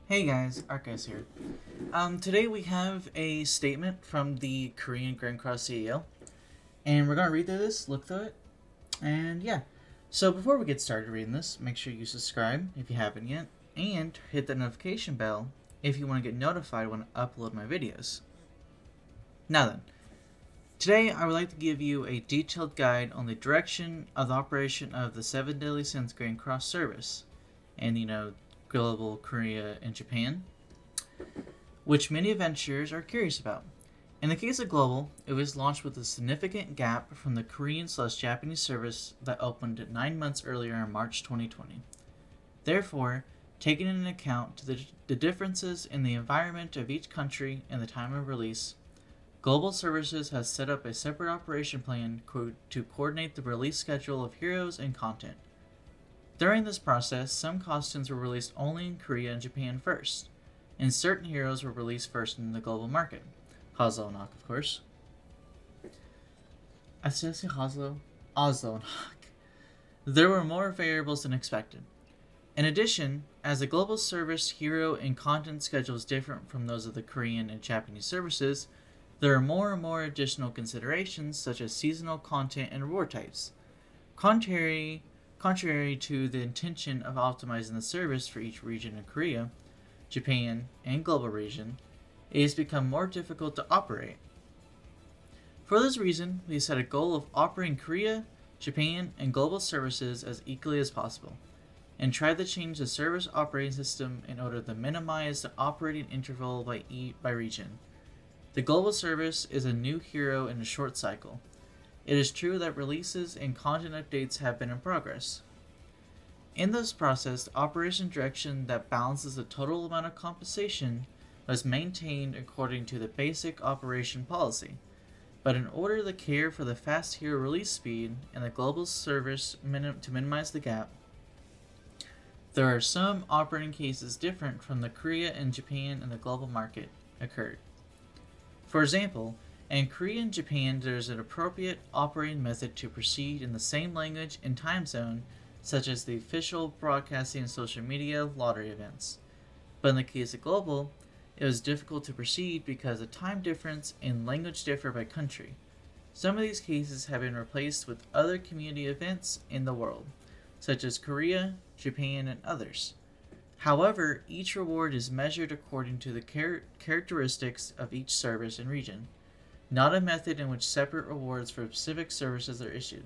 Hey guys, Arcus here. Today we have a statement from the Korean Grand Cross CEO, and we're gonna read through this, look through it, and yeah. So before we get started reading this, make sure you subscribe if you haven't yet, and hit the notification bell if you want to get notified when I upload my videos. Now then, today I would like to give you a detailed guide on the direction of the operation of the Seven Deadly Sins Grand Cross service, and global Korea and Japan, which many adventurers are curious about. In the case of Global, it was launched with a significant gap from the Korean/Japanese service that opened 9 months earlier in March 2020. Therefore, taking into account the differences in the environment of each country and the time of release, Global Services has set up a separate operation plan to coordinate the release schedule of heroes and content. During this process, some costumes were released only in Korea and Japan first, and certain heroes were released first in the global market. Hazelnock, of course. I still say Hazel. Hazelnock. There were more variables than expected. In addition, as the global service hero and content schedule is different from those of the Korean and Japanese services, there are more and more additional considerations such as seasonal content and reward types. Contrary to the intention of optimizing the service for each region in Korea, Japan, and global region, it has become more difficult to operate. For this reason, we set a goal of operating Korea, Japan, and global services as equally as possible, and tried to change the service operating system in order to minimize the operating interval by region. The global service is a new hero in a short cycle. It is true that releases and content updates have been in progress. In this process, the operation direction that balances the total amount of compensation was maintained according to the basic operation policy. But in order to care for the fast hero release speed and the global service to minimize the gap, there are some operating cases different from the Korea and Japan and the global market occurred. For example, in Korea and Japan, there is an appropriate operating method to proceed in the same language and time zone, such as the official broadcasting and social media lottery events. But in the case of Global, it was difficult to proceed because the time difference and language differ by country. Some of these cases have been replaced with other community events in the world, such as Korea, Japan, and others. However, each reward is measured according to the characteristics of each service and region, not a method in which separate rewards for specific services are issued.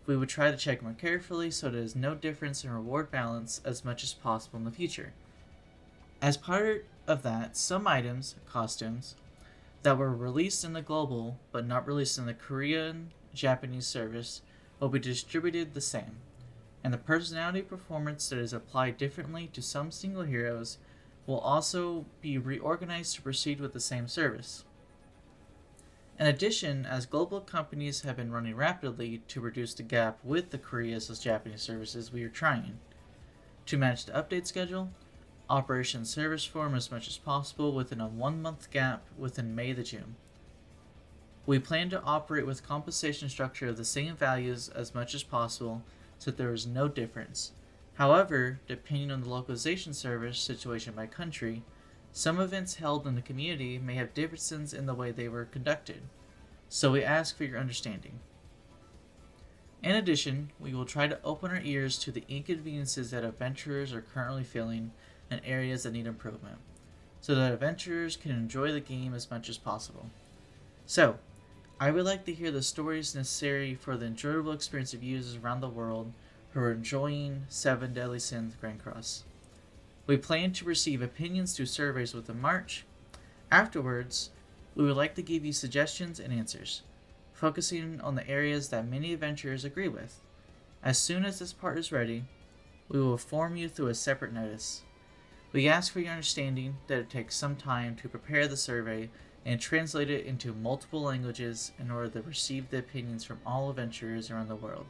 We would try to check more carefully so there is no difference in reward balance as much as possible in the future. As part of that, some items, costumes, that were released in the global but not released in the Korean Japanese service will be distributed the same, and the personality performance that is applied differently to some single heroes will also be reorganized to proceed with the same service. In addition, as global companies have been running rapidly to reduce the gap with the Korea's/Japanese services, we are trying to manage the update schedule, operation service form as much as possible within a 1-month gap within May to June. We plan to operate with compensation structure of the same values as much as possible so that there is no difference. However, depending on the localization service situation by country, some events held in the community may have differences in the way they were conducted, so we ask for your understanding. In addition, we will try to open our ears to the inconveniences that adventurers are currently feeling in areas that need improvement, so that adventurers can enjoy the game as much as possible. So, I would like to hear the stories necessary for the enjoyable experience of users around the world who are enjoying Seven Deadly Sins Grand Cross. We plan to receive opinions through surveys within March. Afterwards, we would like to give you suggestions and answers, focusing on the areas that many adventurers agree with. As soon as this part is ready, we will inform you through a separate notice. We ask for your understanding that it takes some time to prepare the survey and translate it into multiple languages in order to receive the opinions from all adventurers around the world.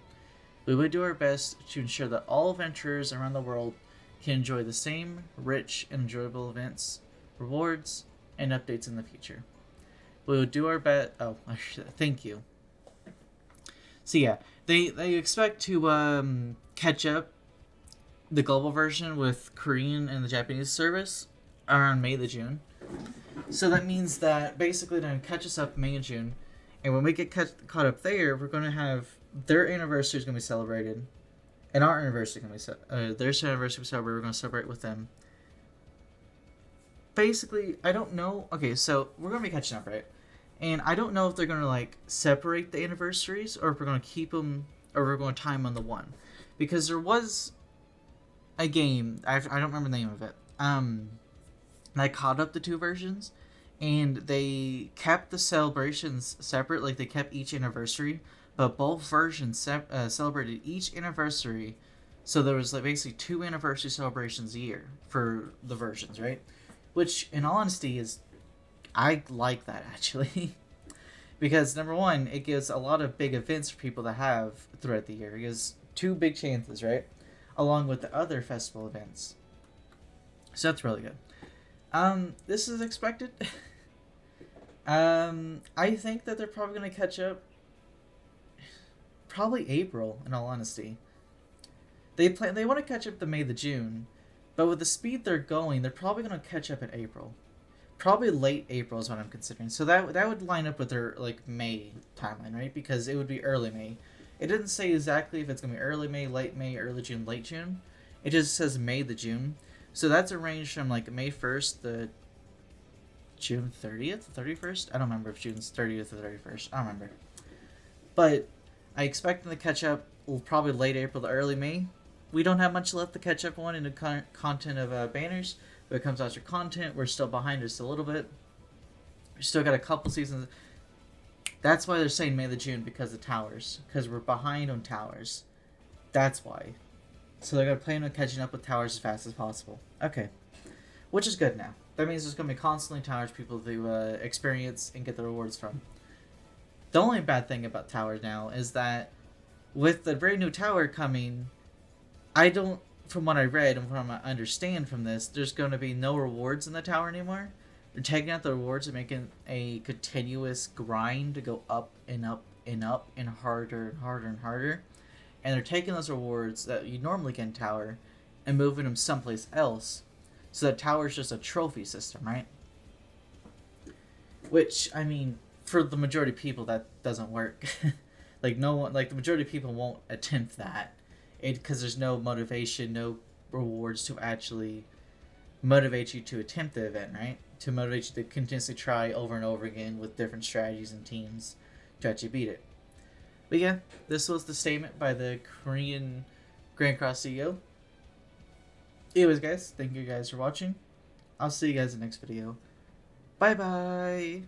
We will do our best to ensure that all adventurers around the world can enjoy the same rich and enjoyable events, rewards, and updates in the future. We will do our best. Thank you. So yeah, they expect to catch up the global version with Korean and the Japanese service around May to June. So that means that basically they're going to catch us up May and June. And when we get caught up there, we're going to have their anniversary is going to be celebrated. And our anniversary is going to be their anniversary we celebrate. We're going to celebrate with them. Basically, I don't know. Okay, so we're going to be catching up, right? And I don't know if they're going to like separate the anniversaries or if we're going to keep them or we're going to time on the one. Because there was a game, I don't remember the name of it. I caught up the two versions, and they kept the celebrations separate. Like they kept each anniversary, but both versions celebrated each anniversary. So there was like basically 2 anniversary celebrations a year for the versions, right? Which, in all honesty, I like that actually, because number one, it gives a lot of big events for people to have throughout the year. It gives 2 big chances, right, along with the other festival events. So that's really good. This is expected. I think that they're probably going to catch up probably April, in all honesty. They want to catch up the May to June, but with the speed they're going, they're probably going to catch up in April. Probably late April is what I'm considering. So that would line up with their like May timeline, right? Because it would be early May. It didn't say exactly if it's going to be early May, early June, late June. It just says May to June. So that's a range from like May 1st to June 30th, 31st? I don't remember if June's 30th or 31st. I don't remember. But I expect them to catch up probably late April to early May. We don't have much left to catch up on in the content of banners. When it comes out to content, we're still behind just a little bit. We still got a couple seasons. That's why they're saying May to June, because of towers. Because we're behind on towers. That's why. So they're going to plan on catching up with towers as fast as possible. Okay. Which is good now. That means there's going to be constantly towers people to experience and get the rewards from. The only bad thing about towers now is that with the brand new tower coming, from what I read and from what I understand from this, there's going to be no rewards in the tower anymore. They're taking out the rewards and making a continuous grind to go up and up and up and harder and harder and harder. And they're taking those rewards that you normally get in tower and moving them someplace else. So that tower is just a trophy system, right? Which, I mean, for the majority of people, that doesn't work. Like no one, like the majority of people won't attempt that. Because there's no motivation, no rewards to actually motivate you to attempt the event, right? To motivate you to continuously try over and over again with different strategies and teams to actually beat it. But yeah, this was the statement by the Korean Grand Cross CEO. Anyways, guys, thank you guys for watching. I'll see you guys in the next video. Bye bye!